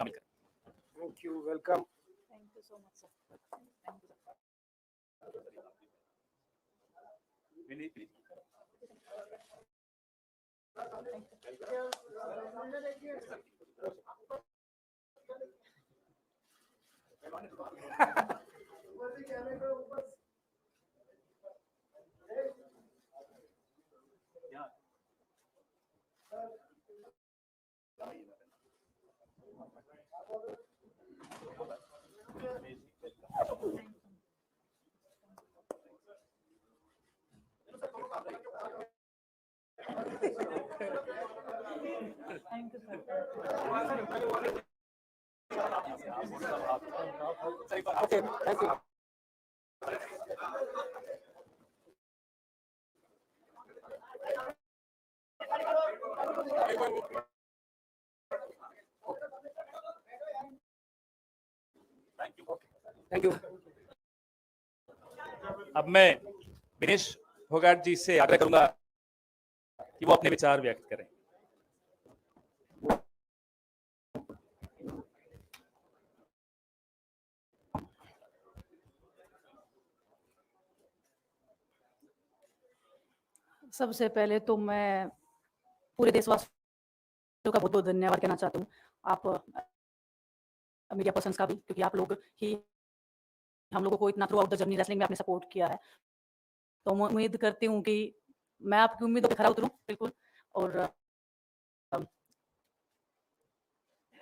शामिल करें। Thank you, welcome. Thank you so much sir. Thank you sir. Thank you sir. Okay, thank you. Thank you. अब मैं विनेश फोगाट जी से आग्रह करूंगा कि वो अपने विचार व्यक्त करें। सबसे पहले तो मैं पूरे देशवासियों का बहुत बहुत धन्यवाद कहना चाहता हूँ, आप मीडिया पर्सन्स का भी, क्योंकि आप लोग ही हम लोगों को इतना through out the journey wrestling में आपने सपोर्ट किया है। तो मैं उम्मीद करती हूँ कि मैं आपकी उम्मीदों पे खरा उतरूँ बिल्कुल। और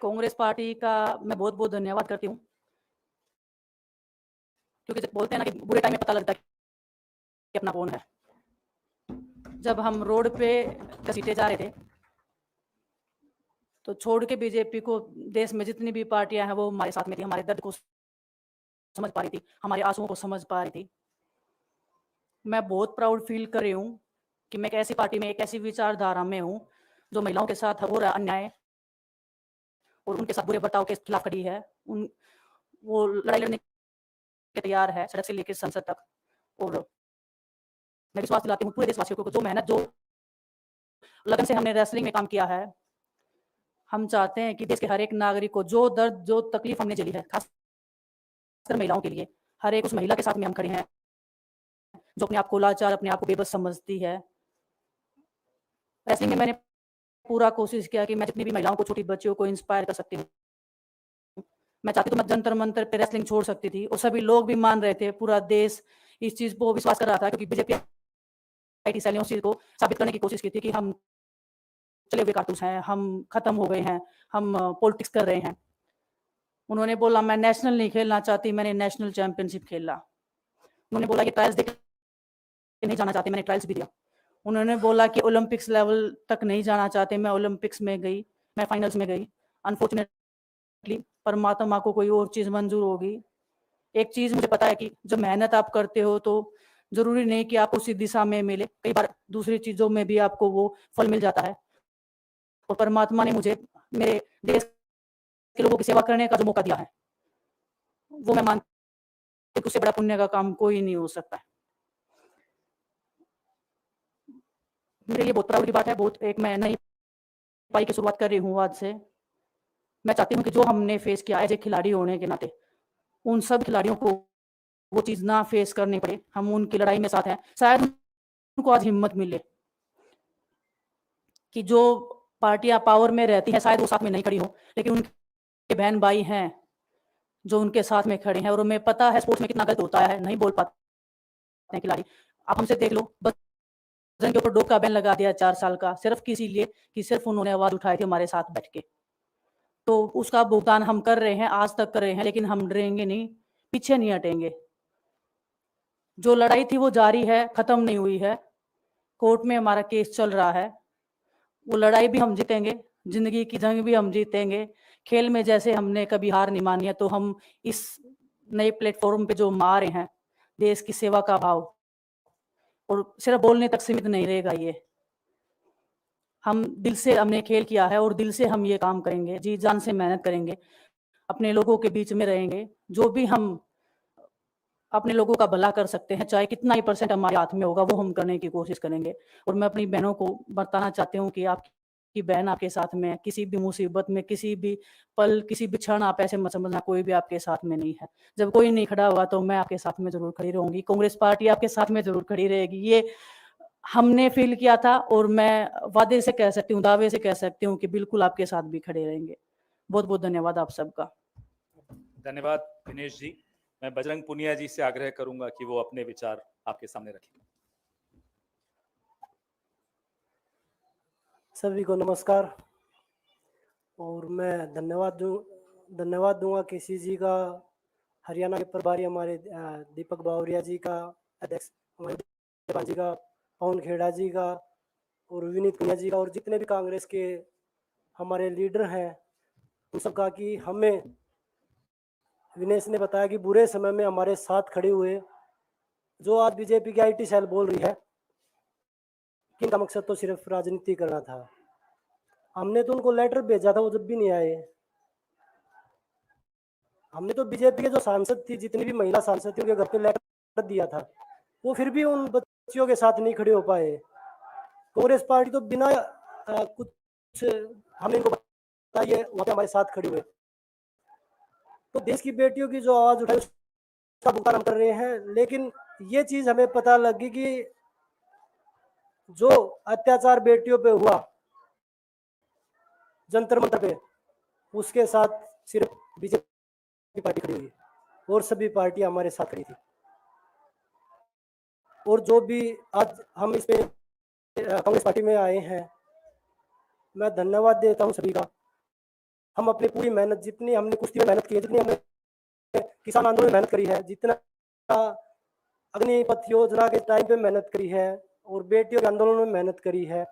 कांग्रेस पार्टी का मैं बहुत बहुत धन्यवाद करती हूँ, क्योंकि जब बोलते हैं ना कि बुरे टाइम में पता लगता है कि अपना कौन है। जब हम रोड पे घसीटे जा रहे थे तो छोड़ के बीजेपी को देश में जितनी भी पार्टियां हैं वो हमारे साथ में थी, हमारे दर्द को समझ पा रही थी, हमारे आंसुओं को समझ पा रही थी। मैं बहुत प्राउड फील कर रही हूँ कि मैं एक ऐसी पार्टी में, एक ऐसी विचारधारा में हूँ जो महिलाओं के साथ हो रहा अन्याय और उनके साथ बुरे बर्ताव के खिलाफ खड़ी है। वो लड़ाई लड़ने के तैयार है, सड़क से लेकर संसद तक। और मैं विश्वास दिलाती हूँ पूरे देशवासियों को, जो मेहनत, जो लगन से हमने रेसलिंग में काम किया है, हम चाहते हैं कि देश के हर एक नागरिक को जो दर्द, जो तकलीफ हमने झेली है, खासकर महिलाओं के लिए, हर एक उस महिला के साथ में हम खड़े हैं जो अपने आप को लाचार, अपने आप को बेबस समझती है। रेसलिंग में मैंने पूरा कोशिश किया कि मैं जितनी भी महिलाओं को, छोटी बच्चियों को इंस्पायर कर सकती हूँ। मैं चाहती तो मैं जंतर मंतर पे रेसलिंग छोड़ सकती थी, और सभी लोग भी मान रहे थे, पूरा देश इस चीज को विश्वास कर रहा था, क्योंकि बीजेपी आईटी सेल ने उस चीज को साबित करने की कोशिश की थी कि हम चले हुए कारतूस हैं, हम खत्म हो गए हैं, हम पॉलिटिक्स कर रहे हैं। उन्होंने बोला मैं नेशनल नहीं खेलना चाहती, मैंने नेशनल चैंपियनशिप खेला। उन्होंने बोला कि ट्रायल्स देख नहीं जाना चाहते, मैंने ट्रायल्स भी दिया। उन्होंने बोला कि ओलंपिक्स लेवल तक नहीं जाना चाहते, मैं ओलंपिक्स में गई, मैं फाइनल्स में गई। अनफॉर्चुनेटली परमात्मा को कोई और चीज मंजूर होगी। एक चीज मुझे पता है कि जब मेहनत आप करते हो तो जरूरी नहीं कि आप उसी दिशा में मिले, कई बार दूसरी चीजों में भी आपको वो फल मिल जाता है। और परमात्मा ने मुझे मेरे देश के लोगों की सेवा करने का जो मौका दिया है, वो मैं मानती हूँ उससे बड़ा पुण्य का काम कोई नहीं हो सकता है। मेरे लिए बहुत प्राउड की बात है, बहुत एक मैं नई पाई की शुरुआत कर रही हूँ आज से। मैं चाहती हूँ कि जो हमने फेस किया एज ए खिलाड़ी होने के नाते, उन सब खिलाड़ियों को वो चीज ना फेस करनी पड़े। हम उनकी लड़ाई में साथ हैं, शायद उनको आज हिम्मत मिले कि जो पार्टियां पावर में रहती हैं शायद वो साथ में नहीं खड़ी हो, लेकिन उनके बहन भाई हैं जो उनके साथ में खड़े हैं। और हमें पता है स्पोर्ट्स में कितना गलत होता है, नहीं बोल पाते हैं खिलाड़ी। आप हमसे देख लो, बस के ऊपर डोका बैन लगा दिया 4 साल का, सिर्फ किसी लिए कि सिर्फ उन्होंने आवाज उठाई थी हमारे साथ बैठ के। तो उसका भुगतान हम कर रहे हैं, आज तक कर रहे हैं, लेकिन हम डरेंगे नहीं, पीछे नहीं हटेंगे। जो लड़ाई थी वो जारी है, खत्म नहीं हुई है। कोर्ट में हमारा केस चल रहा है, वो लड़ाई भी हम जीतेंगे, जिंदगी की जंग भी हम जीतेंगे। खेल में जैसे हमने कभी हार नहीं मानी है, तो हम इस नए प्लेटफॉर्म पे जो मारे हैं, देश की सेवा का भाव, और सिर्फ बोलने तक सीमित नहीं रहेगा ये। हम दिल से हमने खेल किया है और दिल से हम ये काम करेंगे, जी जान से मेहनत करेंगे, अपने लोगों के बीच में रहेंगे। जो भी हम अपने लोगों का भला कर सकते हैं, चाहे कितना ही % हमारे हाथ में होगा, वो हम करने की कोशिश करेंगे। और मैं अपनी बहनों को बताना चाहती हूँ कि आप कि बहन आपके साथ में है, किसी भी मुसीबत में, किसी भी पल, किसी भी क्षण आप ऐसे मत समझना कोई भी आपके साथ में नहीं है। जब कोई नहीं खड़ा हुआ तो मैं आपके साथ में ज़रूर खड़ी रहूँगी, कांग्रेस पार्टी आपके साथ में ज़रूर खड़ी रहेगी। ये हमने फ़ील किया था और मैं वादे से कह सकती हूँ, दावे से कह सकती हूँ कि बिल्कुल आपके साथ भी खड़े रहेंगे। बहुत-बहुत धन्यवाद आप सबका। धन्यवाद दिनेश जी। मैं बजरंग पुनिया जी से आग्रह करूंगा कि वो अपने विचार आपके सामने रखें। सभी को नमस्कार। और मैं धन्यवाद दूंगा केसी जी का, हरियाणा के प्रभारी हमारे दीपक बावरिया जी का, अध्यक्ष हमारे देवान जी का, पवन खेड़ा जी का और विनीत पुनिया जी का, और जितने भी कांग्रेस के हमारे लीडर हैं उन सबका, कि हमें विनेश ने बताया कि बुरे समय में हमारे साथ खड़े हुए। जो आज बीजेपी की IT सेल बोल रही है कि इनका मकसद तो सिर्फ राजनीति करना था, हमने तो उनको लेटर भेजा था, वो जब भी नहीं आए। हमने तो बीजेपी के जो सांसद थी, जितनी भी महिला सांसद थी, उनके घर पे लेटर दिया था, वो फिर भी उन बच्चियों के साथ नहीं खड़े हो पाए। कांग्रेस पार्टी तो बिना कुछ हमें इनको बताइए वहाँ पे हमारे साथ खड़े हुए। तो देश की बेटियों की जो आवाज उठाई उसका भुगतान हम कर रहे हैं। लेकिन ये चीज हमें पता लगी कि जो अत्याचार बेटियों पे हुआ जंतर मंतर पे, उसके साथ सिर्फ बीजेपी पार्टी खड़ी हुई और सभी पार्टी हमारे साथ खड़ी थी। और जो भी आज हम इस पे कांग्रेस पार्टी में आए हैं, मैं धन्यवाद देता हूं सभी का। हम अपनी पूरी मेहनत, जितनी हमने कुश्ती में मेहनत की है, जितनी हमने किसान आंदोलन में मेहनत करी है, जितना अग्निपथ योजना के टाइम पे मेहनत करी है और बेटियों के आंदोलन में मेहनत करी है,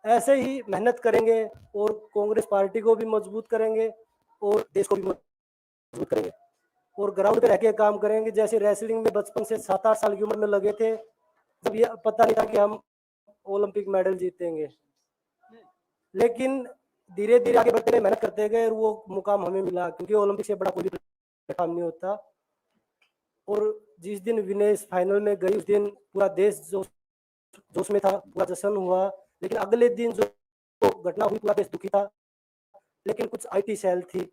ऐसे ही मेहनत करेंगे और कांग्रेस पार्टी को भी मजबूत करेंगे और देश को भी मजबूत करेंगे और ग्राउंड पे रह के काम करेंगे। जैसे रेसलिंग में बचपन से 7-8 साल की उम्र में लगे थे, जब ये पता नहीं था कि हम ओलंपिक मेडल जीतेंगे, लेकिन धीरे धीरे आगे बढ़ते गए, मेहनत करते गए और वो मुकाम हमें मिला, क्योंकि ओलंपिक से बड़ा कोई प्लेटफॉर्म नहीं होता। और जिस दिन विनेश फाइनल में गई, उस दिन पूरा देश जोश में था, पूरा जश्न हुआ। लेकिन अगले दिन जो घटना हुई, पूरा देश दुखी था। लेकिन कुछ IT सेल थी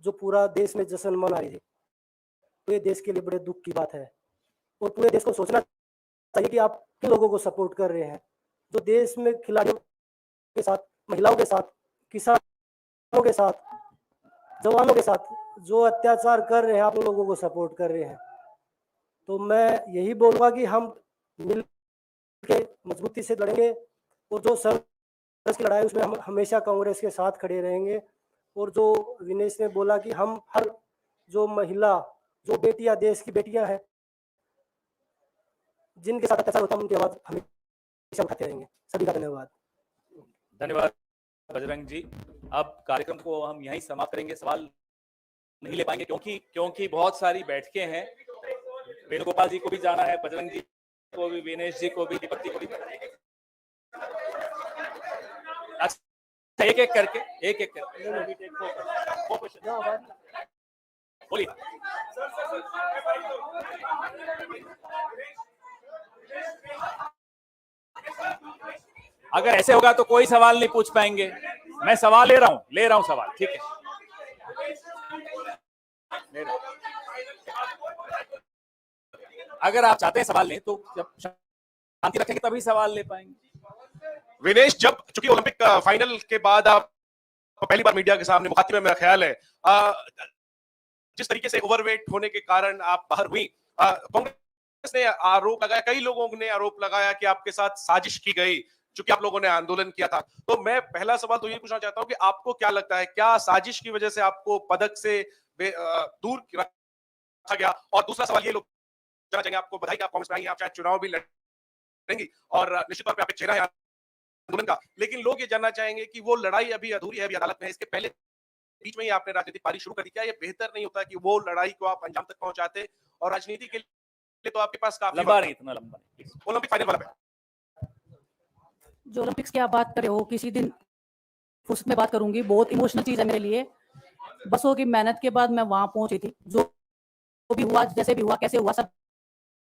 जो पूरा देश में जश्न मना रही थी। तो ये देश के लिए बड़े दुख की बात है और पूरे देश को सोचना चाहिए कि आप किन लोगों को सपोर्ट कर रहे हैं, जो देश में खिलाड़ियों के साथ, महिलाओं के साथ, किसानों के साथ, जवानों के साथ जो अत्याचार कर रहे हैं, आप उन लोगों को सपोर्ट कर रहे हैं। तो मैं यही बोलूँगा कि हम मिल के मजबूती से लड़ेंगे और जो संघर्ष की लड़ाई उसमें हम हमेशा कांग्रेस के साथ खड़े रहेंगे। और जो विनेश ने बोला कि हम हर जो महिला, जो बेटियां, देश की बेटियां हैं, जिनके साथ अत्याचार होता है, उनकी आवाज हमेशा उठाते रहेंगे। सभी का धन्यवाद। धन्यवाद बजरंग जी। अब कार्यक्रम को हम यहीं समाप्त करेंगे। सवाल नहीं ले पाएंगे क्योंकि बहुत सारी बैठकें हैं। वेणुगोपाल जी को भी जाना है, बजरंग जी को भी, विनेश जी को भी, दीपक जी को भी। अच्छा, एक एक करके बोलिए। अगर ऐसे होगा तो कोई सवाल नहीं पूछ पाएंगे। मैं सवाल ले रहा हूं सवाल, ठीक है? अगर आप चाहते हैं सवाल लें तो जब शांति रखेंगे तभी सवाल ले पाएंगे। विनेश, जब चूंकि ओलंपिक फाइनल के बाद आप पहली बार मीडिया के सामने मुखातिब में, मेरा ख्याल है जिस तरीके से ओवरवेट होने के कारण आप बाहर हुई, कांग्रेस ने आरोप लगाया, कई लोगों ने आरोप लगाया कि आपके साथ साजिश की गई, चूंकि आप लोगों ने आंदोलन किया था। तो मैं पहला सवाल तो ये पूछना चाहता हूं कि आपको क्या लगता है, क्या साजिश की वजह से आपको पदक से दूर रखा गया? और दूसरा सवाल ये लोग जानना चाहेंगे, आपको बधाई, आप कांग्रेस में आई, आप शायद चुनाव भी लड़ेंगी और निश्चित तौर पर आप एक चेहरा है आंदोलन का, लेकिन लोग ये जानना चाहेंगे कि वो लड़ाई अभी अधूरी है, अभी अदालत में है, इसके पहले बीच में ही आपने राजनीतिक पारी शुरू कर दी। क्या ये बेहतर नहीं होता कि वो लड़ाई को आप अंजाम तक पहुंचाते? और राजनीति के लिए तो आपके पास काफी लंबा नहीं, इतना लंबा नहीं। ओलंपिक फाइनल वाला जो ओलंपिक्स की आप बात कर रहे हो, किसी दिन उसमें बात करूंगी। बहुत इमोशनल चीज है मेरे लिए। बसों की मेहनत के बाद मैं वहां पहुंची थी। जो भी हुआ, जैसे भी हुआ, कैसे हुआ, सब